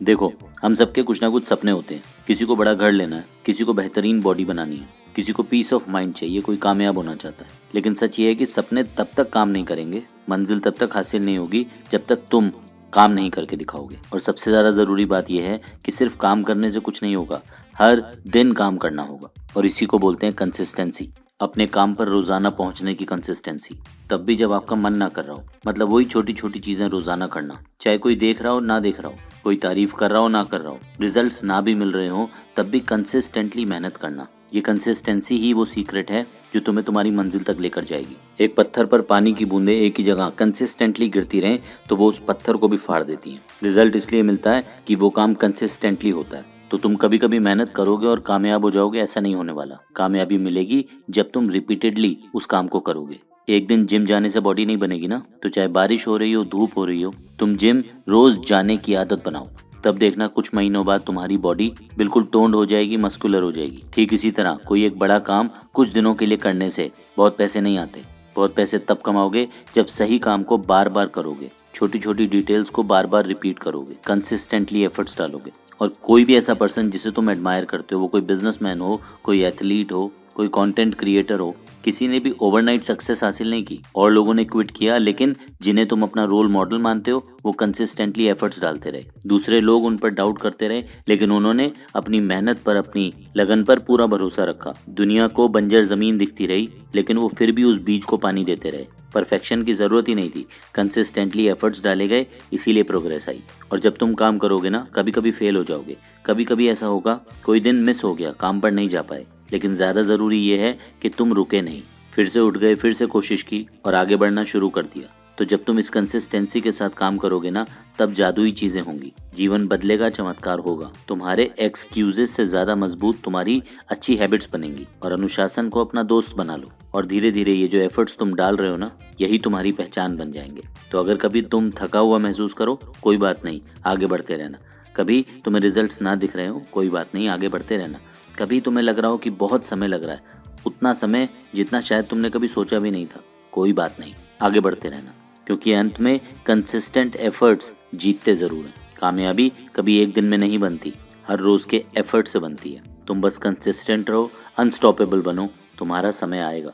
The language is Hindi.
देखो, हम सबके कुछ ना कुछ सपने होते हैं। किसी को बड़ा घर लेना है, किसी को बेहतरीन बॉडी बनानी है, किसी को पीस ऑफ माइंड चाहिए, कोई कामयाब होना चाहता है। लेकिन सच ये है कि सपने तब तक काम नहीं करेंगे, मंजिल तब तक हासिल नहीं होगी जब तक तुम काम नहीं करके दिखाओगे। और सबसे ज़्यादा ज़रूरी बात यह है कि सिर्फ काम करने से कुछ नहीं होगा, हर दिन काम करना होगा। और इसी को बोलते हैं कंसिस्टेंसी। अपने काम पर रोजाना पहुंचने की कंसिस्टेंसी। तब भी जब आपका मन ना कर रहा हो, मतलब वही छोटी छोटी चीजें रोजाना करना, चाहे कोई देख रहा हो ना देख रहा हो, कोई तारीफ कर रहा हो ना कर रहा हो, रिजल्ट्स ना भी मिल रहे हो, तब भी कंसिस्टेंटली मेहनत करना। ये कंसिस्टेंसी ही वो सीक्रेट है जो तुम्हें तुम्हारी मंजिल तक लेकर जाएगी। एक पत्थर पर पानी की बूंदें एक ही जगह कंसिस्टेंटली गिरती रहें तो वो उस पत्थर को भी फाड़ देती हैं। रिजल्ट इसलिए मिलता है कि वो काम कंसिस्टेंटली होता है। तो तुम कभी कभी मेहनत करोगे और कामयाब हो जाओगे, ऐसा नहीं होने वाला। कामयाबी मिलेगी जब तुम रिपीटेडली उस काम को करोगे। एक दिन जिम जाने से बॉडी नहीं बनेगी ना, तो चाहे बारिश हो रही हो, धूप हो रही हो, तुम जिम रोज जाने की आदत बनाओ। तब देखना कुछ महीनों बाद तुम्हारी बॉडी बिल्कुल टोन्ड हो जाएगी, मस्कुलर हो जाएगी। ठीक इसी तरह कोई एक बड़ा काम कुछ दिनों के लिए करने से बहुत पैसे नहीं आते। बहुत पैसे तब कमाओगे जब सही काम को बार बार करोगे, छोटी छोटी डिटेल्स को बार बार रिपीट करोगे, कंसिस्टेंटली एफर्ट्स डालोगे। और कोई भी ऐसा पर्सन जिसे तुम एडमायर करते हो, वो कोई बिजनेसमैन हो, कोई एथलीट हो, कोई कंटेंट क्रिएटर हो, किसी ने भी ओवरनाइट सक्सेस हासिल नहीं की। और लोगों ने क्विट किया, लेकिन जिन्हें तुम अपना रोल मॉडल मानते हो वो कंसिस्टेंटली एफर्ट्स डालते रहे। दूसरे लोग उन पर डाउट करते रहे, लेकिन उन्होंने अपनी मेहनत पर, अपनी लगन पर पूरा भरोसा रखा। दुनिया को बंजर जमीन दिखती रही, लेकिन वो फिर भी उस बीज को पानी देते रहे। परफेक्शन की जरूरत ही नहीं थी, कंसिस्टेंटली एफर्ट्स डाले गए, इसीलिए प्रोग्रेस आई। और जब तुम काम करोगे ना, कभी कभी फेल हो जाओगे, कभी कभी ऐसा होगा कोई दिन मिस हो गया, काम पर नहीं जा पाए, लेकिन ज्यादा जरूरी ये है कि तुम रुके नहीं, फिर से उठ गए, फिर से कोशिश की और आगे बढ़ना शुरू कर दिया। तो जब तुम इस कंसिस्टेंसी के साथ काम करोगे ना, तब जादुई चीजें होंगी। जीवन बदलेगा, चमत्कार होगा। तुम्हारे एक्सक्यूजेस से ज्यादा मजबूत तुम्हारी अच्छी हैबिट्स बनेंगी। और अनुशासन को अपना दोस्त बना लो, और धीरे धीरे ये जो एफर्ट्स तुम डाल रहे हो ना, यही तुम्हारी पहचान बन जाएंगे। तो अगर कभी तुम थका हुआ महसूस करो, कोई बात नहीं, आगे बढ़ते रहना। कभी तुम्हें रिजल्ट्स ना दिख रहे हो, कोई बात नहीं, आगे बढ़ते रहना। कभी तुम्हें लग रहा हो कि बहुत समय लग रहा है, उतना समय जितना शायद तुमने कभी सोचा भी नहीं था, कोई बात नहीं, आगे बढ़ते रहना। क्योंकि अंत में कंसिस्टेंट एफर्ट्स जीतते जरूर हैं। कामयाबी कभी एक दिन में नहीं बनती, हर रोज के एफर्ट से बनती है। तुम बस कंसिस्टेंट रहो, अनस्टॉपेबल बनो, तुम्हारा समय आएगा।